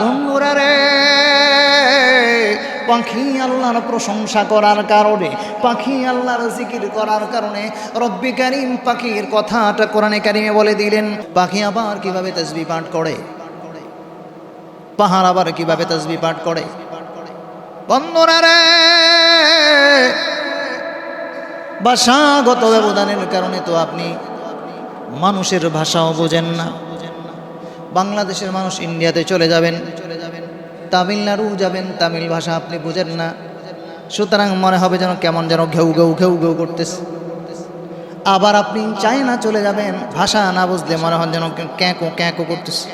বন্ধুরা রে, পাখি আল্লাহর প্রশংসা করার কারণে, পাখি আল্লাহর জিকির করার কারণে রব্বি কারীম পাখির কথাটা কোরআনে কারিমে বলে দিলেন। পাখি আবার কিভাবে তাসবিহ পাঠ করে, পাহাড় আবার কিভাবে তাসবিহ পাঠ করে। বন্ধুরা রে, ভাষাগত ব্যবধানের কারণে তো আপনি মানুষের ভাষাও বোঝেন না। বাংলাদেশের মানুষ ইন্ডিয়াতে চলে যাবেন, তামিলনাড়ু যাবেন, তামিল ভাষা আপনি বুঝেন না, সুতরাং মনে হবে যেন কেমন যেন ঘেউ ঘেউ ঘেউ ঘেউ করতেছে। আবার আপনি চায়না চলে যাবেন, ভাষা না বুঝলে মনে হয় যেন ক্যাঁকো ক্যাঁকো করতেছে।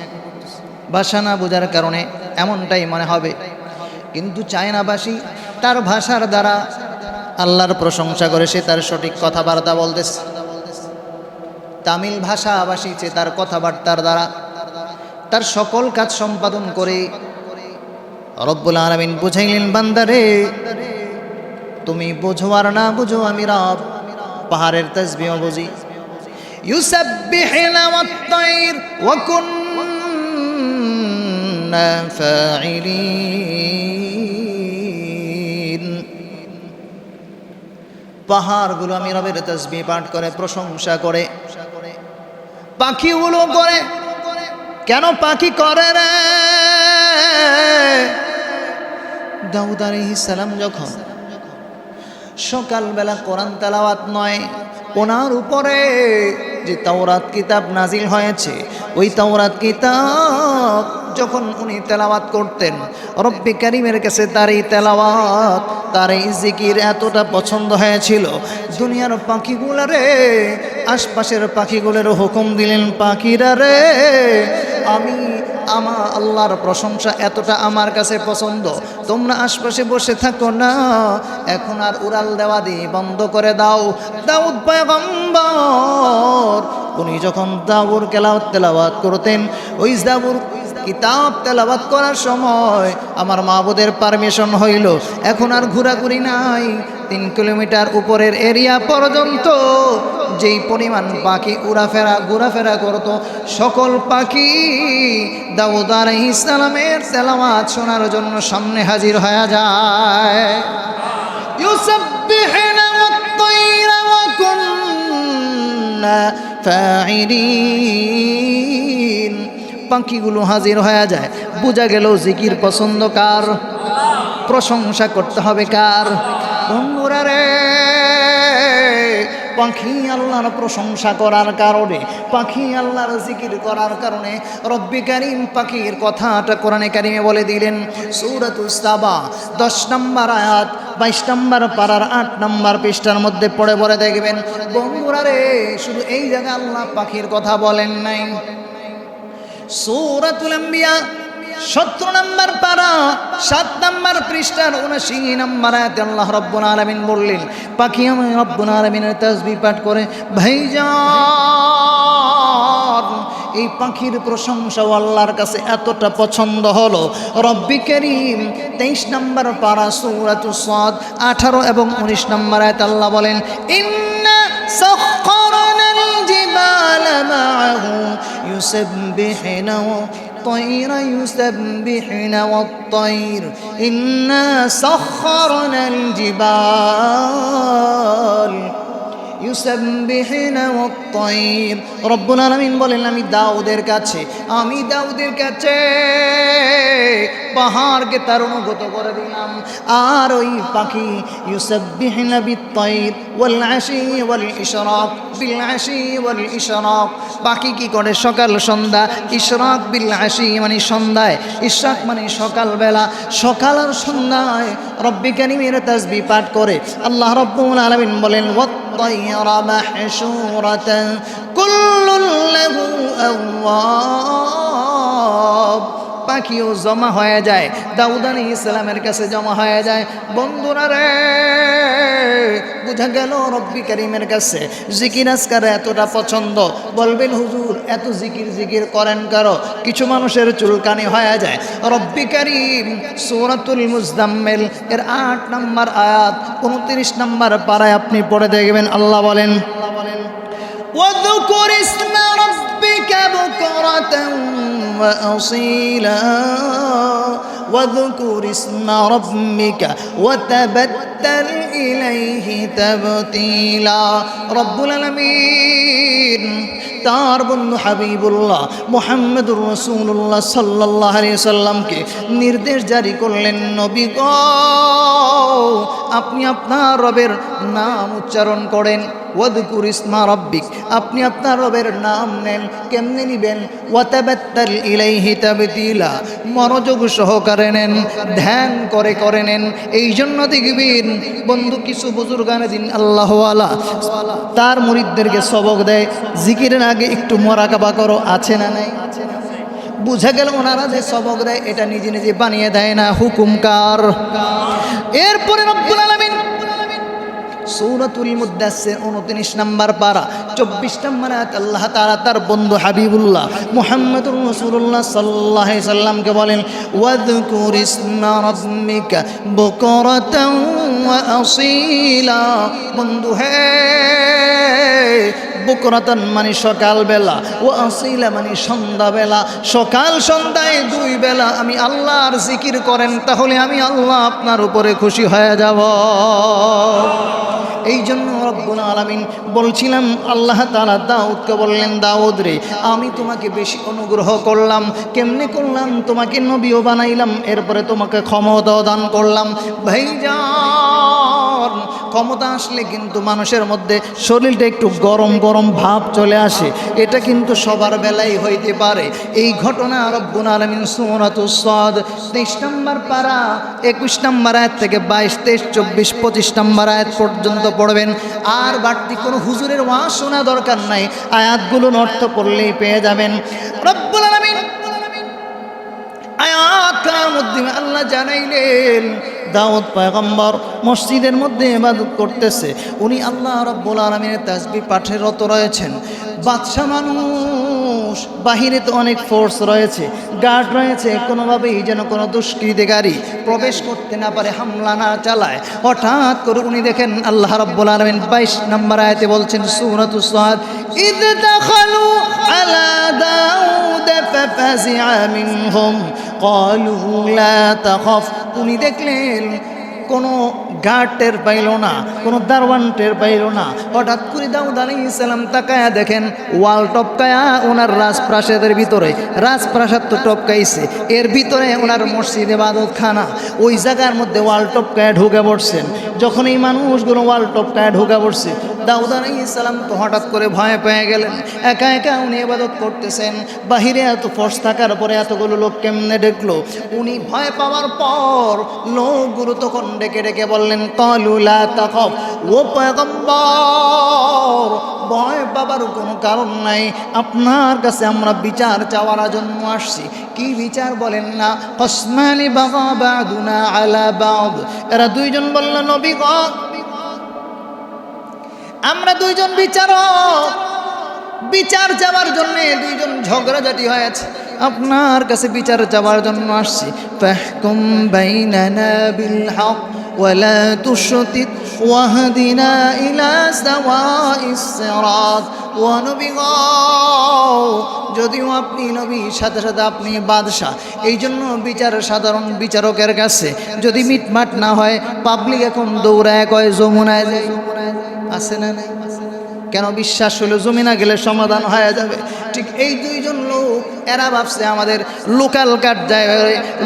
ভাষা না বোঝার কারণে এমনটাই মনে হবে। কিন্তু চায়নাবাসী তার ভাষার দ্বারা আল্লাহর প্রশংসা করে, সে তার সঠিক কথাবার্তা বলতেছে। তামিল ভাষাভাষী সে তার কথাবার্তার দ্বারা তার সকল কাজ সম্পাদন করে রব্বুল আলামিন বুঝাইলেন, বান্দারে তুমি বোঝো আর না বুঝো, আমি রব পাহাড়ের তাসবিহ বুঝি। ইউসাব্বিহুনা ওয়াত-তায়র ওয়া কুন্না ফাইলিন। পাহাড়গুলো আমি রবের তাসবিহ পাঠ করে, প্রশংসা করে। পাখিগুলো করে কেন? পাখি করে রে, দাউদ আলাইহিস সালাম যখন সকালবেলা কোরআন তেলাওয়াত নয়, ওনার উপরে যে তাওরাত কিতাব নাজিল হয়েছে, ওই তাওরাত কিতাব যখন উনি তেলাওয়াত করতেন, রব্বি কারীমের কাছে তার এই তেলাওয়াত, তার এই জিকির এতটা পছন্দ হয়েছিল, দুনিয়ার পাখিগুলারে, আশপাশের পাখিগুলোর হুকুম দিলেন, পাখিরা রে, আমি আমার আল্লাহর প্রশংসা এতটা আমার কাছে পছন্দ, তোমরা আশপাশে বসে থাকো না, এখন আর উড়াল দেওয়া দিয়ে বন্ধ করে দাও। দাউদ পয়গম্বর উনি যখন জাবুর তেলাওয়াত করতেন, ওই জাবুর কিতাব তেলাওয়াত করার সময় আমার মাবুদের পারমিশন হইল, এখন আর ঘোরাঘুরি নাই। 3 কিলোমিটার উপরের এরিয়া পর্যন্ত যেই পরিমাণ পাখি ঘোরাফেরা করত, সকল পাখি দাউদ আলাইহিস সালামের তেলাওয়াত শোনার জন্য সামনে হাজির হয়ে যায়। ইউসাব্বিহুনা ওয়াত-তায়রা ওয়া কুন্না ফাইলিন। পাখিগুলো হাজির হয়ে যায়, বোঝা গেল জিকির পছন্দ কার, প্রশংসা করতে হবে কার। বন্ধুরা রে, পাখি আল্লাহর প্রশংসা করার কারণে, পাখি আল্লাহর জিকির করার কারণে রব্বি কারীম পাখির কথাটা কোরআনে কারিমে বলে দিলেন। সূরাতুস সাবা 10 নম্বর আয়াত 22 নম্বর পারার 8 নম্বর পৃষ্ঠার মধ্যে পড়ে দেখবেন। বন্ধুরা রে, শুধু এই জায়গায় আল্লাহ পাখির কথা বলেন নাই। সূরাতুল আম্বিয়া 17 নম্বর পারা 7 নম্বর পৃষ্ঠার 79 নম্বর আয়াতে আল্লাহ রাব্বুল আলামিন বললেন, পাখি আমি রব্বুল আলামিনের তাসবিহ পাঠ করে। ভাইজান, এই পাখির প্রশংসা আল্লাহর কাছে এতটা পছন্দ হলো, রব্বি কারীম 23 নম্বর পারা সূরাতুস সাদ 18 এবং 19 নম্বর আয়াতে আল্লাহ বলেন, ইন্না সাখখারনাল জিবালা মা'হু ইউসাব্বিহুনা الطير يسبحن والطير إنا سخرنا الجبال يسبحن والطير। রব্বুল আলামিন বলেন, আমি দাউদের কাছে পাহাড়কে তার অনুগত করে দিলাম, আর ওই পাখি ইউসাব্বিহুনা বিত-তায়র ওয়াল আশি ওয়াল ইশরাক বিল আশি ওয়াল ইশরাক। পাখি কি করে? সকাল সন্ধ্যা, ইশরাক বিল আশি মানে সন্ধ্যায়, ইশরাক মানে সকালবেলা, সকাল আর সন্ধ্যায় রব্বি কারীমের তাসবিহ পাঠ করে। আল্লাহ রাব্বুল আলামিন বলেন, ওয়াত-তায়রা মাহশুরাতান কুল্লুন লাহু আওয়াব। পাখিও জমা হয়ে যায়, দাউদ আলাইহিস সালামের কাছে জমা হয়ে যায়। বন্ধুরা রে, বুঝা গেল রব্বি কারীমের কাছে জিকির আজকার এতটা পছন্দ। বলবেন, হুজুর এত জিকির করেন কারো? কিছু মানুষের চুলকানি হয়ে যায়। রব্বি কারীম সূরাতুল মুজাম্মিল এর 8 নম্বর আয়াত 29 নম্বর পারায় আপনি পড়ে দেখবেন, আল্লাহ বলেন, ওয়াযকুর ইসমা রাব্বিকা বুকরাতান ওয়া আসীলা। واذكر اسم ربك وتبتل إليه تبتيلا রব্বুল আলামিন তার বন্ধু হাবিবুল্লাহ মুহাম্মদুর রাসূলুল্লাহ সাল্লাল্লাহু আলাইহি সাল্লামকে নির্দেশ জারি করলেন, নবী গো আপনি আপনার রবের নাম উচ্চারণ করেন। ওয়াদকুর ইসমা রাব্বিক, আপনি আপনার রবের নাম নেন। কেমনে নিবেন? ওয়াতাবাত্তাল ইলাইহি তাবতিলা, মনোযোগ সহকারে নেন, ধ্যান করে করে নেন। এই জন্য দেখবেন বন্ধু কিছু বুজুর্গানে দিন আল্লাহওয়ালা তার মুরিদদেরকে সবক দেয়, জিকিরের আগে একটু মোরাকাবা করো, আছে না নাই? বুঝা গেল ওনারা যে সবক দেয় এটা নিজে নিজে বানিয়ে দেয় না, হুকুমকার। এরপরে রব্বুল আলামিন সূরাতুল মুদ্দাসসির 29 নম্বর পারা 24 নম্বর আয়াত আল্লাহ তাআলা তার বন্ধু হাবিবুল্লাহ মুহাম্মদুর রাসূলুল্লাহ সাল্লাল্লাহু আলাইহি সাল্লামকে বলেন, ওয়াযকুর ইসমা রাব্বিকা বুকরাতাও ওয়া আসীলা। বন্ধু হে, বুকরাতান মানে সকালবেলা, ও আসীলা মানে সন্ধ্যাবেলা, সকাল সন্ধ্যায় দুই বেলা আমি আল্লাহর জিকির করেন, তাহলে আমি আল্লাহ আপনার উপরে খুশি হয়ে যাব। এই জন্য রব্বুল আলামিন বলছিলাম, আল্লাহ তাআলা দাউদকে বললেন, দাউদ রে আমি তোমাকে বেশি অনুগ্রহ করলাম। কেমনে করলাম? তোমাকে নবীও বানাইলাম, এরপরে তোমাকে ক্ষমতাও দান করলাম। ভাইজান, ক্ষমতা আসলে কিন্তু মানুষের মধ্যে শরীরটা একটু গরম গরম ভাব চলে আসে, এটা কিন্তু সবার বেলায় হইতে পারে। এই ঘটনা রব্বুল আলামিন সূরাতুস সাদ 23 নম্বর পারা 21 নম্বর আয়াত থেকে 22, 23, 24, 25 নম্বর আয়াত পর্যন্ত পড়বেন। আর বাড়তি কোনো হুজুরের ওয়াজ শোনা দরকার নাই, আয়াতগুলোর অর্থ পড়লেই পেয়ে যাবেন। রব্বুল আলামিন আয়াতটার মধ্যে আল্লাহ জানাইলেন, দাউদ পয়গম্বর মসজিদের মধ্যে ইবাদত করতেছে, উনি আল্লাহ রাব্বুল আলামিনের তাসবিহ পাঠে রত রয়েছেন। বাদশা মানুষ, বাহিরে তো অনেক ফোর্স রয়েছে, গার্ড রয়েছে, কোনোভাবেই যেন কোনো দুষ্কৃতিকারী প্রবেশ করতে না পারে, হামলা না চালায়। হঠাৎ করে উনি দেখেন আল্লাহ রাব্বুল আলামিন 22 নম্বর আয়াতে বলছেন সূরাতুস সাদ, ইদ দাখালু আলা দাউদ ফাফাজিআ মিনহুম ক্বালু লা তাখাফ। উনি দেখলেন কোনো গার্ড টের পাইল না, কোনো দারওয়ান টের পাইল না। হঠাৎ করে দাউদ আলাইহিস সালাম তাকায়া দেখেন ওয়াল টপকায়া ওনার রাজপ্রাসাদের ভিতরে, রাজপ্রাসাদ তো টপকাইছে, এর ভিতরে ওনার মসজিদ ইবাদতখানা, ওই জায়গার মধ্যে ওয়াল টপকায়া ঢুকে পড়ছেন। যখন এই মানুষগুলো ওয়াল টপকায়া ঢুকে পড়ছে, দাউদ আলাইহিস সালাম তো হঠাৎ করে ভয় পেয়ে গেলেন। একা একা উনি ইবাদত করতেছেন, বাহিরে এত ফোর্স থাকার পরে এতগুলো লোক কেমনে দেখলো? উনি ভয় পাওয়ার পর লোকগুলো তখন ডেকে ডেকে বললেন, ক্বালু লা তাখাফ, ও পয়গম্বর ভয় পাবার কোনো কারণ নাই, আপনার কাছে আমরা বিচার চাওয়ার জন্য আসছি। কি বিচার বলেন না? কসমানি বাগা বাদুনা আলা বাদ। এরা দুইজন বলল, নবী গো আমরা দুইজন বিচারক, বিচার চাওয়ার জন্য দুইজন ঝগড়াঝাটি হয়েছে, আপনার কাছে বিচার চাওয়ার জন্য আসছি। ফাহকুম বাইনানা বিল হক ওয়ালা তুশতিত ওয়াহদিনা ইলা সাওয়াইস সিরাত। ওয়া নবী গো, যদিও আপনি নবী, সাথে সাথে আপনি বাদশাহ, এই জন্য বিচার সাধারণ বিচারকের কাছে যদি মিটমাট না হয়, পাবলিক এখন দৌড়ায় কয় যমুনায় যায়, আছে না নাই? কেন? বিশ্বাস হলো জমিনা গেলে সমাধান হয়ে যাবে। ঠিক এই দুইজন লোক, এরা ভাবছে আমাদের লোকাল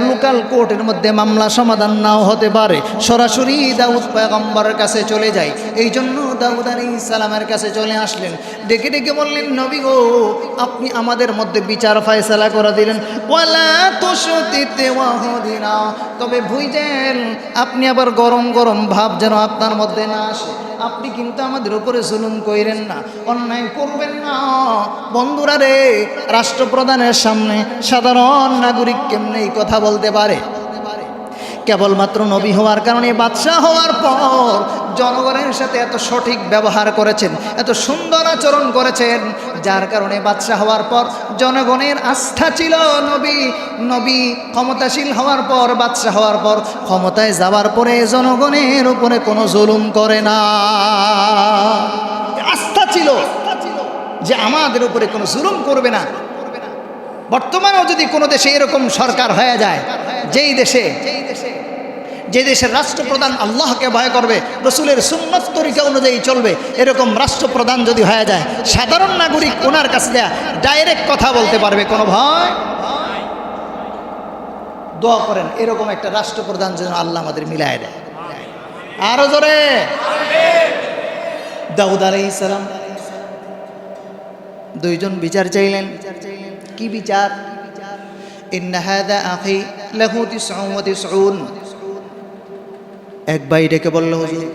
লোকাল কোর্টের মধ্যে মামলা সমাধান নাও হতে পারে, সরাসরি দাউদ পয়গম্বরের কাছে চলে যায়। এই জন্য দাউদ আলাইহিস সালামের কাছে চলে আসলেন, ডেকে ডেকে বললেন, নবী গো আপনি আমাদের মধ্যে বিচার ফয়সালা করে দিলেন। ওয়ালা তুশতিতে ওয়াহদিনা, তবে বুঝেন আপনি আবার গরম গরম ভাব যেন আপনার মধ্যে না আসে, আপনি কিন্তু আমাদের উপরে জুলুম কইরেন না, অন্যায় করবেন না। বন্ধুরা রে, রাষ্ট্রপ্রধানের সামনে সাধারণ নাগরিক কেমনে এই কথা বলতে পারে? কেবলমাত্র নবী হওয়ার কারণে, বাদশাহ হওয়ার পর জনগণের সাথে এত সঠিক ব্যবহার করেছেন, এত সুন্দর আচরণ করেছেন, যার কারণে বাদশাহ হওয়ার পর জনগণের আস্থা ছিল নবী ক্ষমতাশীল হওয়ার পর, বাদশাহ হওয়ার পর, ক্ষমতায় যাওয়ার পরে জনগণের উপরে কোনো জুলুম করে না। আস্থা ছিল যে আমাদের উপরে কোনো জুলুম করবে না। বর্তমানেও যদি কোনো দেশে এরকম সরকার হয়ে যায়, যে দেশের রাষ্ট্রপ্রধান আল্লাহকে ভয় করবে, রসুলের সুন্নত তরিকা অনুযায়ী চলবে, এরকম রাষ্ট্রপ্রধান যদি হয়ে যায়, সাধারণ নাগরিক ওনার কাছে দেয়া ডাইরেক্ট কথা বলতে পারবে, কোনো ভয়। দোয়া করেন এরকম একটা রাষ্ট্রপ্রধান যেন আল্লাহ আমাদের মিলায় দেয়। আরো জোরে। দাউদ আলাইহিস সালাম দুইজন বিচার চাইলেন। কি বিচার? ইন্না হাযা আখি লাহু 99। এক ভাই ডেকে বলল, হুজুর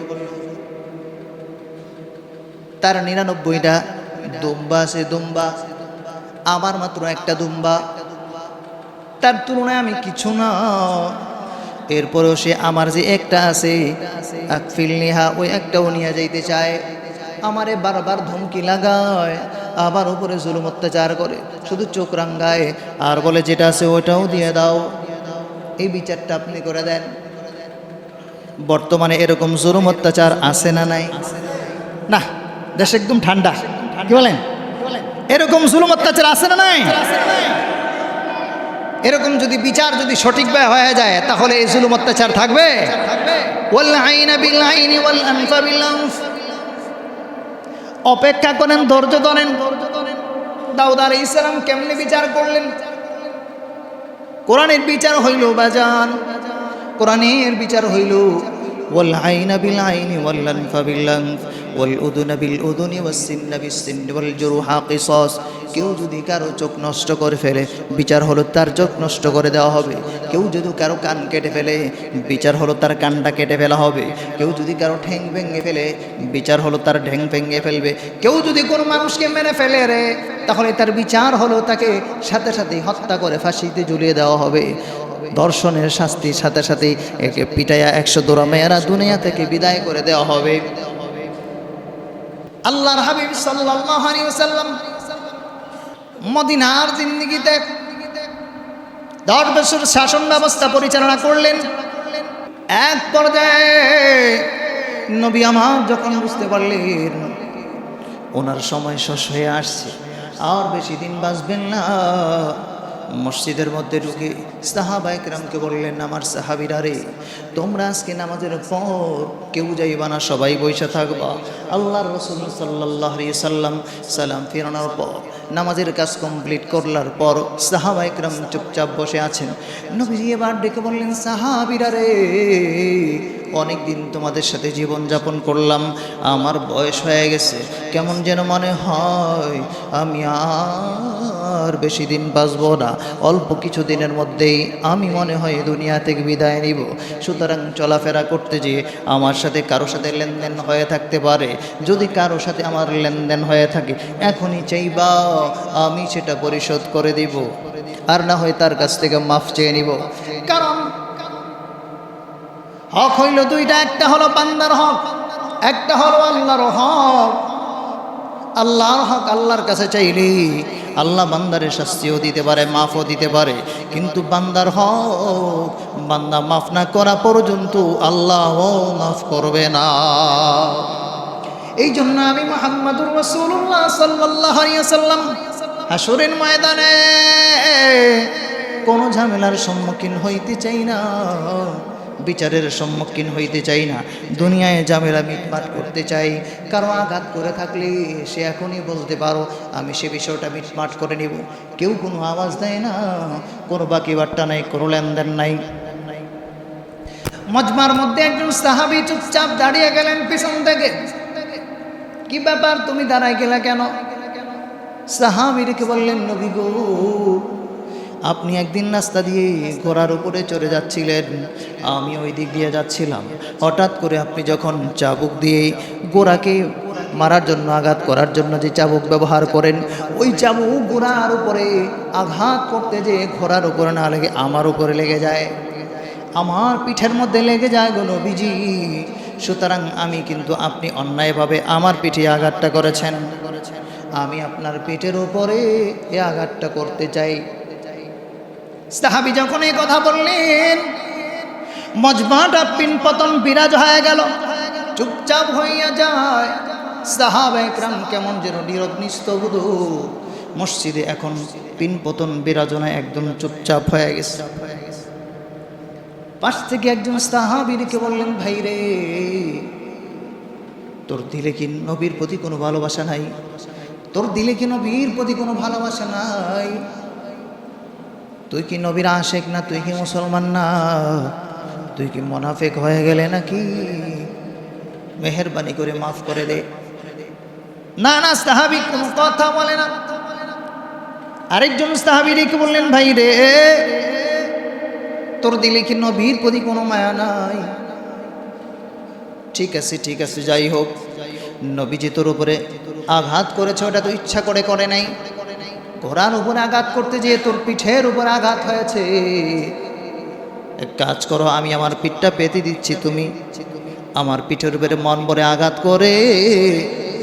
তার 99টা দুম্বা আছে, দুম্বা, আমার মাত্র একটা দুম্বা, তার তুলনায় আমি কিছু না, এরপরেও সে আমার যে একটা আছে আকফিলনিহা, ওই একটাও নিয়ে যাইতে চায়, আমারে বারবার ধমকি লাগায়, আবার উপরে জুলুম অত্যাচার করে, শুধু চোখ রাঙ্গায় আর বলে যেটা আছে ওটাও দিয়ে দাও। এই বিচারটা আপনি করে দেন। বর্তমানে এরকম জুলুম অত্যাচার আছে না নাই? না, দেশ একদম ঠান্ডা। কি বলেন? এরকম জুলুম অত্যাচার আছে না নাই? এরকম যদি বিচার যদি সঠিকভাবে হয়ে যায়, তাহলে এই জুলুম অত্যাচার থাকবে? ওয়াল আইনা বিল আইনি ওয়াল আনফা বিল আনফ। অপেক্ষা করেন, ধৈর্য ধরেন। দাউদ আলাইহিস সালাম কেমনে বিচার করলেন? কোরআনের বিচার হইল বাজান, কোরআনের বিচার হইল ওয়াল আইনা বিল আইনি ওয়াল আনফা বিল আনফ ওয়াল উযুনা বিল উযুনি ওয়াস সিন্না বিস সিন্নি ওয়াল জুরুহা কিসাস। কেউ যদি কারো চোখ নষ্ট করে ফেলে, বিচার হলো তার চোখ নষ্ট করে দেওয়া হবে। কেউ যদি কারো কান কেটে ফেলে, বিচার হলো তার কানটা কেটে ফেলা হবে। কেউ যদি কারো ঠ্যাং ভেঙে ফেলে, বিচার হলো তার ঠ্যাং ভেঙে ফেলবে। কেউ যদি কোনো মানুষকে মেরে ফেলে রে, তাহলে তার বিচার হলো তাকে সাথে সাথেই হত্যা করে ফাঁসিতে ঝুলিয়ে দেওয়া হবে। ধর্ষণের শাস্তির সাথে সাথে একে পিটাইয়া 100 দৌড়া মেয়েরা দুনিয়া থেকে বিদায় করে দেওয়া হবে। আল্লাহর হাবিব সাল্লাল্লাহু আলাইহি ওয়াসাল্লাম মদিনার জিন্দেগিতে 10 বছর শাসন ব্যবস্থা পরিচালনা করলেন। এক পর্যায়ে নবী আমার যখন বুঝতে পারলেন ওনার সময় শেষ হয়ে আসছে, আর বেশি দিন বাঁচবেন না, মসজিদের মধ্যে ঢুকে সাহাবায়ে কেরামকে বললেন, আমার সাহাবীরা রে, তোমরা আজকে নামাজের পর কেউ যাইবা না, সবাই বসে থাকবা। আল্লাহর রাসূল সাল্লাল্লাহু আলাইহি সাল্লাম সালাম ফিরানোর পর, নামাজের কাজ কমপ্লিট করলার পর সাহাবায়ে কেরাম চুপচাপ বসে আছেন। নবীজি এবার ডেকে বললেন, সাহাবীরা রে, অনেক দিন তোমাদের সাথে জীবন যাপন করলাম, আমার বয়স হয়ে গেছে, কেমন যেন মনে হয় আমি আর বেশি দিন বাঁচব না, অল্প কিছু দিনের মধ্যেই আমি মনে হয় দুনিয়া থেকে বিদায় নিব। সুতরাং চলাফেরা করতে যেয়ে আমার সাথে কারো সাথে লেনদেন হয়ে থাকতে পারে, যদি কারো সাথে আমার লেনদেন হয়ে থাকে এখনই চাইবা, আমি সেটা পরিশোধ করে দিব, আর না হয় তার কাছ থেকে মাফ চেয়ে নিব। কারণ হক হইল দুইটা, একটা হলো বান্দার হক, একটা হলো আল্লাহর হক। আল্লাহর হক আল্লাহর কাছে চাইলে আল্লাহ বান্দারের শাস্তিও দিতে পারে, মাফও দিতে পারে, কিন্তু বান্দার হক বান্দা মাফ না করা পর্যন্ত আল্লাহও মাফ করবে না। এই জন্য আমি মুহাম্মাদুর রাসূলুল্লাহ সাল্লাল্লাহু আলাইহি ওয়াসাল্লাম হাসরের ময়দানে কোনো ঝামেলার সম্মুখীন হইতে চাই না, বিচারের সম্মুখীন হইতে চাই না, দুনিয়ায় ঝামেলা মিটমাট করতে চাই। কারো আঘাত করে থাকলে সে এখনই বলতে পারো, আমি সে বিষয়টা মিটমাট করে নিব। কেউ কোনো আওয়াজ দেয় না, কোনো বাকি বার্তা নাই, কোনো লেনদেন নাই। মজমার মধ্যে একজন সাহাবী চুপচাপ দাঁড়িয়ে গেলেন পিছন থেকে। কি ব্যাপার, তুমি দাঁড়ায় গেলা কেন? সাহাবীকে বললেন, নবী গো, আপনি একদিন রাস্তা দিয়ে ঘোড়ার উপরে চড়ে যাচ্ছিলেন, আমি ওই দিক দিয়ে যাচ্ছিলাম, হঠাৎ করে আপনি যখন চাবুক দিয়ে ঘোড়াকে মারার জন্য, আঘাত করার জন্য যে চাবুক ব্যবহার করেন, ওই চাবুক ঘোড়ার উপরে আঘাত করতে যে ঘোড়ার উপরে না লেগে আমার উপরে লেগে যায়, আমার পিঠের মধ্যে লেগে যায় গো নবীজি। সুতরাং আমি কিন্তু, আপনি অন্যায়ভাবে আমার পিঠে আঘাতটা করেছেন, আমি আপনার পিঠের উপরে এই আঘাতটা করতে চাই। সাহাবী যখন এই কথা বললেন, মজমাটা পিনপতন বিরাজ হয়ে গেল, চুপচাপ হইয়া যায়। সাহাবায়ে কেরাম কেমন যেন নীরব নিস্তব্ধ, মসজিদে এখন পিনপতন বিরাজনায় একদম চুপচাপ হয়ে গেছে। পাশ থেকে একজন সাহাবীকে বললেন, ভাই রে, তোর দিলে কি নবীর প্রতি কোনো ভালোবাসা নাই? তোর দিলে কি নবীর প্রতি কোনো ভালোবাসা নাই? তুই কি নবীর আশেক না? তুই কি মুসলমান না? তুই কি মুনাফিক হয়ে গেলে নাকি? মেহেরবানি করে মাফ করে দে। না না, সাহাবী কোনো কথা বলে না। আরেকজন সাহাবীকে বললেন, ভাই রে, তোর দিলে কি নবীর প্রতি কোনো মায়া নাই? ঠিক আছে ঠিক আছে, যাই হোক, নবীজি তোর উপরে আঘাত করেছে, ওটা তো ইচ্ছা করে করে নাই। ঘোড়ার উপরে আঘাত করতে যেয়ে তোর পিঠের উপর আঘাত হয়েছে। এক কাজ করো, আমি আমার পিঠটা পেতে দিচ্ছি, তুমি আমার পিঠের উপরে মন ভরে আঘাত করে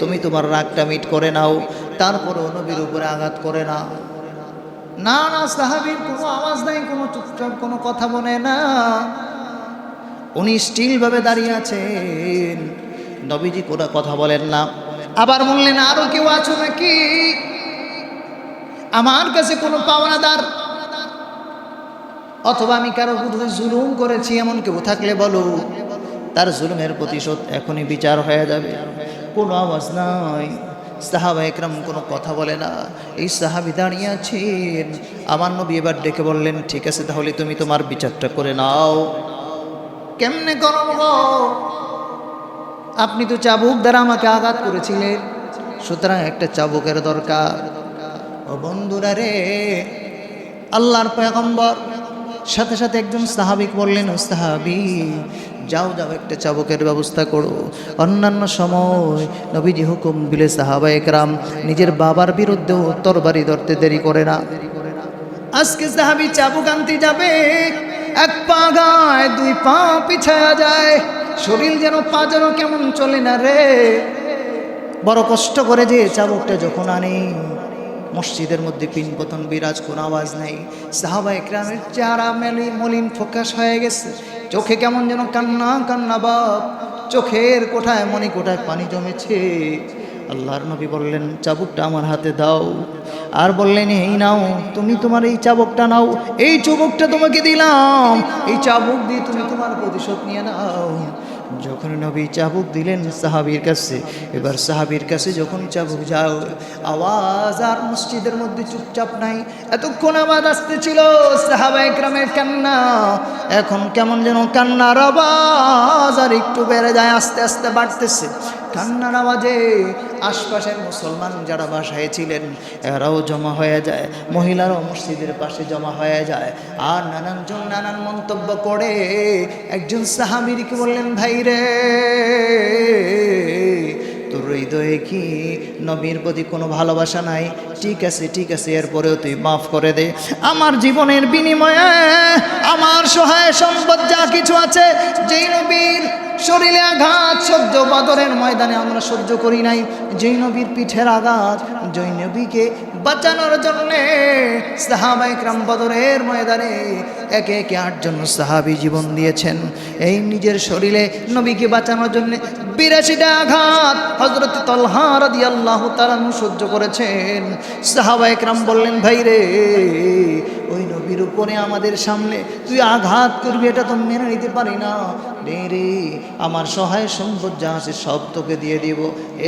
তুমি তোমার রাগটা মিট করে নাও, তারপরও নবীর উপরে আঘাত করে না। না না, সাহাবীর কোনো আওয়াজ নাই, কোনো চুপচাপ কোনো কথা বলে না। উনি স্টিলভাবে দাঁড়িয়ে আছেন, নবীজি কোনো কথা বলেন না। আবার বললেন, আরো কেউ আছো নাকি? আমার কাছে কোনো পাওনাদার অথবা আমি কারো বিরুদ্ধে জুলুম করেছি এমন কেউ থাকলে বলো, তার জুলুমের প্রতিশোধ এখনই বিচার হয়ে যাবে। কোনো আওয়াজ নাই, সাহাবা একরাম কোনো কথা বলে না। এই সাহাবী দাঁড়িয়ে আছেন। আমার নবী এবার ডেকে বললেন, ঠিক আছে, তাহলে তুমি তোমার বিচারটা করে নাও। কেমনে করব? আপনি তো চাবুক দ্বারা আমাকে আঘাত করেছিলেন, সুতরাং একটা চাবুকের দরকার। ও বন্ধুরা রে, আল্লাহর পয়গম্বর সাথে সাথে একজন সাহাবী বললেন, ও সাহাবী, যাও যাও, একটা চাবুকের ব্যবস্থা করো। অন্যান্য সময় নবীজি হুকুম দিলে সাহাবা একরাম নিজের বাবার বিরুদ্ধেও তরবারি ধরতে দেরি করে না। আজকে সাহাবী চাবুক আনতে যাবে, এক পা গায়, দুই পা পিছায়া যায়, শরীর যেন পা যেন কেমন চলে না রে। বড় কষ্ট করে যে চাবুকটা যখন আনে, মসজিদের মধ্যে পিনপতন বিরাজ, কোনো আওয়াজ নাই। সাহাবা একরামের চেহারা মলিন ফোকাস হয়ে গেছে, চোখে কেমন যেন কান্না কান্না ভাব, চোখের কোঠায় মনি কোঠায় পানি জমেছে। আল্লাহর নবী বললেন, চাবুকটা আমার হাতে দাও। আর বললেন, এই নাও, তুমি তোমার এই চাবুকটা নাও, এই চাবুকটা তোমাকে দিলাম, এই চাবুক দিয়ে তুমি তোমার প্রতিশোধ নিয়ে নাও। যখন নবী চাবুক দিলেন সাহাবীর কাছে, এবার সাহাবীর কাছে যখন চাবুক যাও, আওয়াজ আর মসজিদের মধ্যে চুপচাপ নাই। এতক্ষণ আওয়াজ আসতেছিল সাহাবা একরামের কান্না, এখন কেমন যেন কান্নার আওয়াজ আর একটু বেড়ে যায়, আস্তে আস্তে বাড়তেছে। কান্নার আওয়াজে আশপাশের মুসলমান যারা বাসায় ছিলেন এরাও জমা হয়ে যায়, মহিলারাও মসজিদের পাশে জমা হয়ে যায়। আর নানানজন নানান মন্তব্য করে একজন সাহাবীকে বললেন, ভাই রে, তোর হৃদয়ে কি নবীর প্রতি কোনো ভালোবাসা নাই? ঠিক আছে ঠিক আছে, এরপরেও তুই মাফ করে দে। আমার জীবনের বিনিময়ে আমার সহায় সম্পদ যা কিছু আছে, যেই নবীর শরীরে আঘাত সহ্য বদরের ময়দানে আমরা সহ্য করি নাই, যেই নবীর পিঠের আঘাত, যেই নবীকে বাঁচানোর জন্যে সাহাবা একরাম বদরের ময়দানে একে একে 8 জন সাহাবী জীবন দিয়েছেন। এই নিজের শরীরে নবীকে বাঁচানোর জন্যে 82টা আঘাত হযরত তালহা রাদিয়াল্লাহু তাআলা সহ্য করেছেন। সাহাবা একরাম বললেন, ভাই রে, ওই নবীর উপরে আমাদের সামনে তুই আঘাত করবি, এটা তো মেনে নিতে পারি না রে। আমার সহায় সম্পদ যা আছে সব তোকে দিয়ে দিব,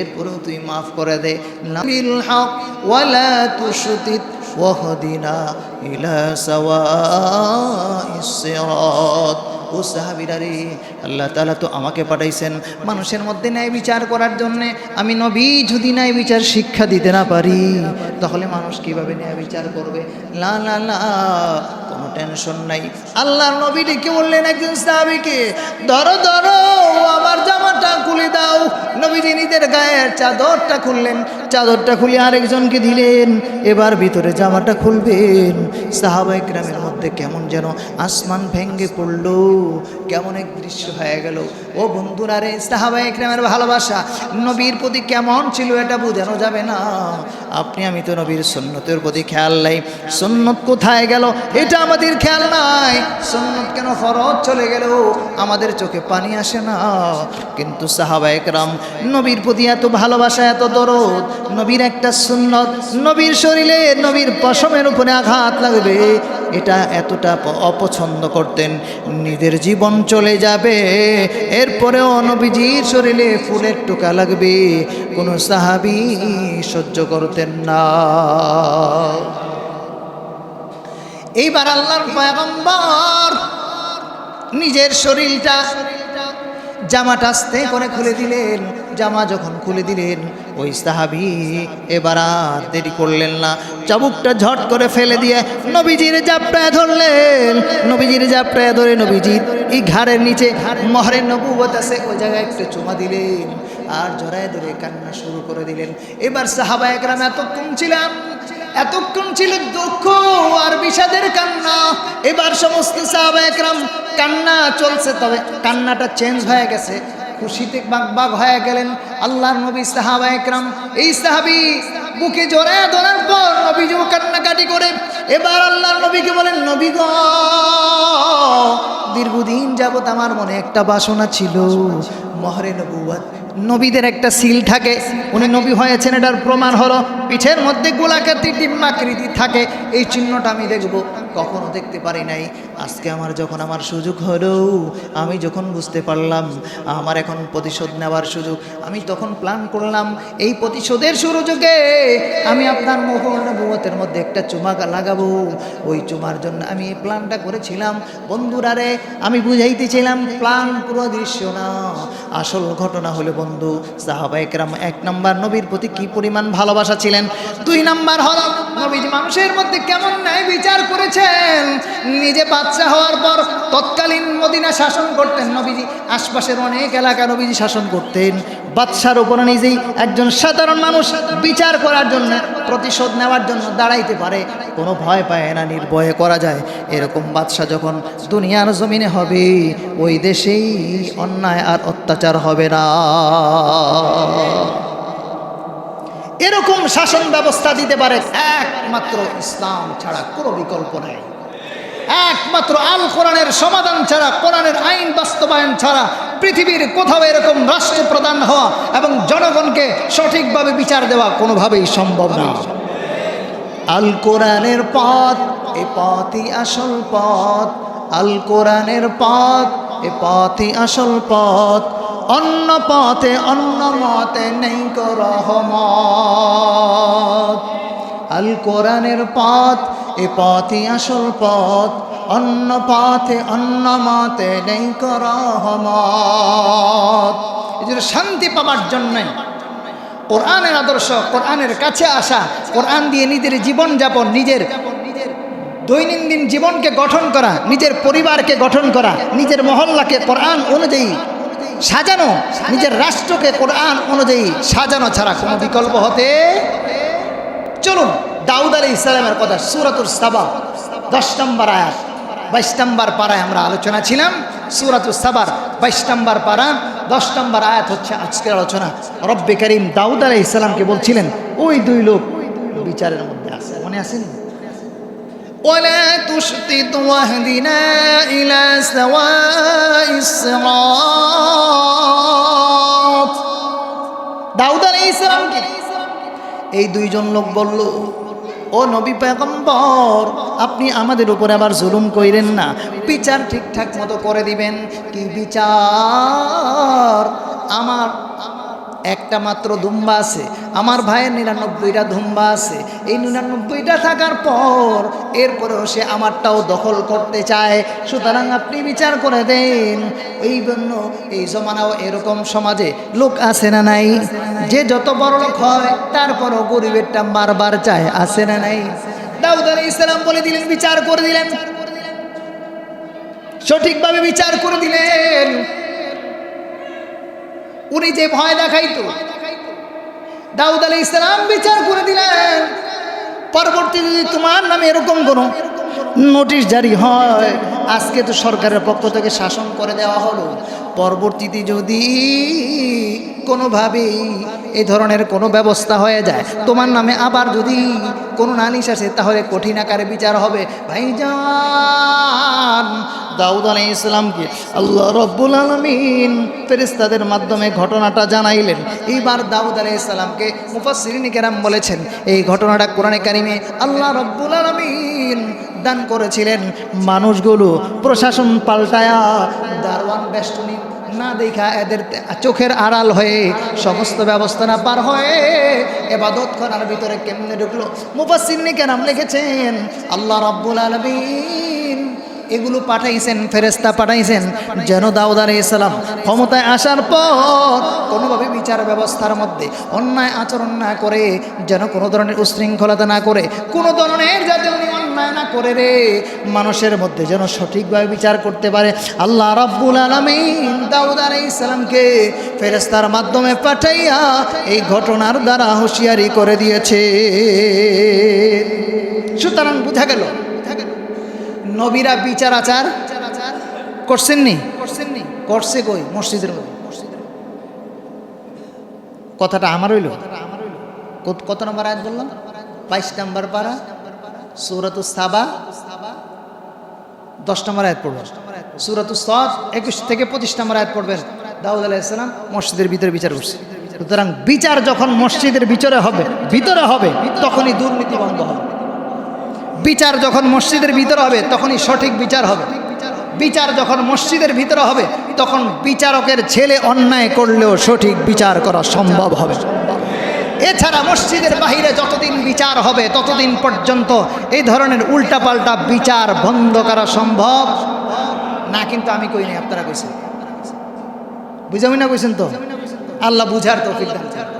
এরপরেও তুই মাফ করে দে। নাবিল হক ওয়ালা তুশতিত ওয়াহদিনা ইলা সাওয়াইস সিরাত। ও সাহাবীরা রে, আল্লাহ তাআলা তো আমাকে পাঠাইছেন মানুষের মধ্যে ন্যায় বিচার করার জন্যে। আমি নবী যদি ন্যায় বিচার শিক্ষা দিতে না পারি, তাহলে মানুষ কিভাবে ন্যায় বিচার করবে? না না না, কোনো টেনশন নাই। আল্লাহর নবী ডেকে বললেন একজন সাহাবীকে, ধরো ধরো, আমার জামাটা খুলে দাও। নবীজি নিজের গায়ের চাদরটা খুললেন, চাদরটা খুলে আরেকজনকে দিলেন, এবার ভিতরে জামাটা খুলবেন। সাহাবা একরামের মধ্যে কেমন যেন আসমান ভেঙে পড়লো, কেমন এক দৃশ্য হয়ে গেল। ও বন্ধুরা রে, সাহাবা একরামের ভালোবাসা নবীর প্রতি কেমন ছিল এটা বোঝানো যাবে না। আপনি আমি তো নবীর সুন্নতের প্রতি খেয়াল নাই, সুন্নত কোথায় গেল এটা আমাদের খেয়াল নাই। সুন্নত কেন ফরজ চলে গেল আমাদের চোখে পানি আসে না। কিন্তু সাহাবা একরাম নবীর প্রতি এত ভালোবাসা, এত দরদ, নবীর একটা সুন্নত, নবীর শরীরে নবীর পশমের উপরে আঘাত লাগবে, এটা এতটা অপছন্দ করতেন, নিজের জীবন চলে যাবে এরপরেও নবীজির শরীরে ফুলের টোকা লাগবে, কোনো সাহাবী সহ্য করতেন না। এইবার আল্লাহর পয়গম্বর নিজের শরীরটা জামাটা আস্তে করে খুলে দিলেন। জামা যখন খুলে দিলেন ওই সাহাবী এবার আর দেরি করলেন না, চাবুকটা ঝট করে ফেলে দিয়ে নবীজির জাপটায় ধরলেন। নবীজির জাপটায় ধরে নবীজির এই ঘাড়ের নিচে মহরে নবুয়ত আছে ওই জায়গায় একটু চুমা দিলেন আর জড়ায় ধরে কান্না শুরু করে দিলেন। এবার সাহাবায়ে কেরাম এতক্ষণ ছিল দুঃখ আর বিষাদের কান্না। এবার সমস্ত সাহাবায়ে কেরাম কান্না চলছে, তবে কান্নাটা চেঞ্জ হয়ে গেছে, খুশিতে বাগবাগ হয়ে গেলেন। আল্লাহর নবী সাহাবায়ে কেরাম এই সাহাবী বুকে জড়ায় ধরার পর নবীজি কান্নাকাটি করে এবার আল্লাহর নবীকে বলেন, নবী গো, দীর্ঘদিন যাবত আমার মনে একটা বাসনা ছিল, মহরে নবুয়ত, নবীদের একটা সিল থাকে, উনি নবী হয়েছেন এটার প্রমাণ হলো পিঠের মধ্যে গোলাকৃতি ডিম্বাকৃতি থাকে, এই চিহ্নটা আমি দেখব, কখনো দেখতে পারি নাই। আজকে যখন আমার সুযোগ হলো, আমি যখন বুঝতে পারলাম আমার এখন প্রতিশোধ নেওয়ার সুযোগ, আমি তখন প্ল্যান করলাম এই প্রতিশোধের সুযোগে আমি আপনার মহরে নবুয়তের মধ্যে একটা চুমা লাগাবো। ওই চুমার জন্য আমি এই প্ল্যানটা করেছিলাম। বন্ধুরারে আমি বুঝাইতেছিলাম প্ল্যান পুরো দৃশ্য না, আসল ঘটনা হলো বন্ধু সাহাবায়ে কেরাম এক নাম্বার নবীর প্রতি কি পরিমাণ ভালোবাসা ছিলেন, দুই নাম্বার হলো নবীজি মানুষের মধ্যে কেমন ন্যায় বিচার করেছেন। নিজে বাদশা হওয়ার পর তৎকালীন মদিনা শাসন করতেন নবীজি, আশপাশের অনেক এলাকা নবীজি শাসন করতেন, বাদশার উপরে নিজেই একজন সাধারণ মানুষ বিচার করার জন্য প্রতিশোধ নেওয়ার জন্য দাঁড়াইতে পারে, কোনো ভয় পায় না, নির্ভয়ে করা যায়। এরকম বাদশা যখন দুনিয়ার জমিনে হবে ওই দেশেই অন্যায় আর অত্যাচার হবে না। এরকম শাসন ব্যবস্থা দিতে পারে একমাত্র ইসলাম ছাড়া কোনো বিকল্প নাই, একমাত্র আল কোরআনের সমাধান ছাড়া, কোরআনের আইন বাস্তবায়ন ছাড়া পৃথিবীর কোথাও এরকম রাষ্ট্রপ্রধান হওয়া এবং জনগণকে সঠিকভাবে বিচার দেওয়া কোনোভাবেই সম্ভব না। আল কোরআনের পথ, এ পথই আসল পথ, আল কোরআনের পথ, এ পথই আসল পথ, অন্য পথে অন্য মতে নেই কো রহমত। আল কোরআনের পথ, এ পথই আসল পথ, অন্য পথে অন্য মতে নেই কো রহমত। এই জন্য শান্তি পাওয়ার জন্য কোরআনের আদর্শ, কোরআনের কাছে আসা, কোরআন দিয়ে নিজের জীবনযাপন, নিজের দৈনন্দিন জীবনকে গঠন করা, নিজের পরিবারকে গঠন করা, নিজের মহল্লাকে কোরআন অনুযায়ী সাজানো, নিজের রাষ্ট্রকে কোরআন অনুযায়ী সাজানো ছাড়া কোনো বিকল্প হতে। চলুন দাউদ আলাইহিস সালামের কথা, সূরাতুস সাবা 10 নম্বর আয়াত 22 নম্বর পারায় আমরা আলোচনা ছিলাম। সূরাতুস সাবার 22 নম্বর পারা 10 নম্বর আয়াত হচ্ছে আজকের আলোচনা। রব্বে কারীম দাউদ আলাইহিস সালামকে বলছিলেন ওই দুই লোক বিচারের মধ্যে আছে, মনে আছে না? ওয়ালা তুশতিত ওয়াহদিনা ইলা সাওয়াইস সিরাত। দাউদ আলাইহিস সালামকে এই দুইজন লোক বলল, ও নবী পয়গম্বর, আপনি আমাদের উপরে আবার জুলুম কইরেন না, বিচার ঠিকঠাক মতো করে দিবেন। কি বিচার? আমার একটা মাত্র দুম্বা আছে, আমার ভাইয়ের 99টা দুম্বা আছে, এই 99টা থাকার পর এরপরেও সে আমারটাও দখল করতে চায়, সুতরাং আপনি বিচার করে দেন। এই জন্য এই জমানাও এরকম সমাজে লোক আছে না নাই, যে যত বড় লোক হয় তারপরও গরিবেরটা বারবার চায়, আছে না নাই? দাউদ আলাইহিস সালাম বলে দিলেন, বিচার করে দিলেন, সঠিকভাবে বিচার করে দিলেন। উনি যে ভয় দেখাইতো, দাউদ আলাইহিস সালাম বিচার করে দিলেন। পরবর্তীতে যদি তোমার নামে এরকম কোনো নোটিশ জারি হয়, আজকে তো সরকারের পক্ষ থেকে শাসন করে দেওয়া হলো, পরবর্তীতে যদি কোনোভাবেই এই ধরনের কোনো ব্যবস্থা হয়ে যায়, তোমার নামে আবার যদি কোনো নালিশ আসে, তাহলে কঠিন আকারে বিচার হবে। ভাইজান, দাউদ আলাইহিস সালামকে আল্লাহ রব্বুল আলামিন ফেরেশতাদের মাধ্যমে ঘটনাটা জানাইলেন। এইবার দাউদ আলাইহিস সালামকে মুফাসসিরিন কেরাম বলেছেন, এই ঘটনাটা কোরআনে কারিমে আল্লাহ রব্বুল আলামিন দান করেছিলেন, মানুষগুলো প্রশাসন পাল্টায়া দারওয়ান বেষ্টনী না দেখা এদের চোখের আড়াল হয়ে সমস্ত ব্যবস্থা না পার হয়ে এবাদত করার ভিতরে কেমনে ঢুকলো। মুফাসসিরিনে কেরাম লিখেছেন আল্লাহ রাব্বুল আলামিন এগুলো পাঠাইছেন, ফেরেশতা পাঠাইছেন যেন দাউদ আলাইহিস সালাম ক্ষমতায় আসার পর কোনোভাবে বিচার ব্যবস্থার মধ্যে অন্যায় আচরণ না করে, যেন কোনো ধরনের উশৃঙ্খলতা না করে, কোনো ধরনের যাতে উনি অন্যায় না করে রে, মানুষের মধ্যে যেন সঠিকভাবে বিচার করতে পারে। আল্লাহ রাব্বুল আলামিন দাউদ আলাইহিস সালামকে ফেরেশতার মাধ্যমে পাঠাইয়া এই ঘটনার দ্বারা হুঁশিয়ারি করে দিয়েছে। সুতরাং বোঝা গেল নবীরা বিচার আচার করছেননি? করছে কই? মসজিদের মধ্যে। কথাটা আমার হইল। কত নম্বর আয়াত বললাম? 22 নম্বর পারা, সূরাতুস সাবা 10 নম্বর আয়াত পড়বেন। সূরাতুস সাদ 21 থেকে 25 নম্বর আয়াত পড়বেন। দাউদ আলাইহিস সালাম মসজিদের ভিতরে বিচার করছে। সুতরাং বিচার যখন মসজিদের ভিতরে হবে তখনই দুর্নীতি বন্ধ হবে। বিচার যখন মসজিদের ভিতরে হবে তখনই সঠিক বিচার হবে। বিচার যখন মসজিদের ভিতরে হবে তখন বিচারকের ছেলে অন্যায় করলেও সঠিক বিচার করা সম্ভব হবে। এছাড়া মসজিদের বাহিরে যতদিন বিচার হবে ততদিন পর্যন্ত এই ধরনের উল্টাপাল্টা বিচার বন্ধ করা সম্ভব না। কিন্তু আমি কই নাই, আপনারা কইছেন। বুঝামি না কইছেন তো? আল্লাহ বুঝার তৌফিক দান করুন।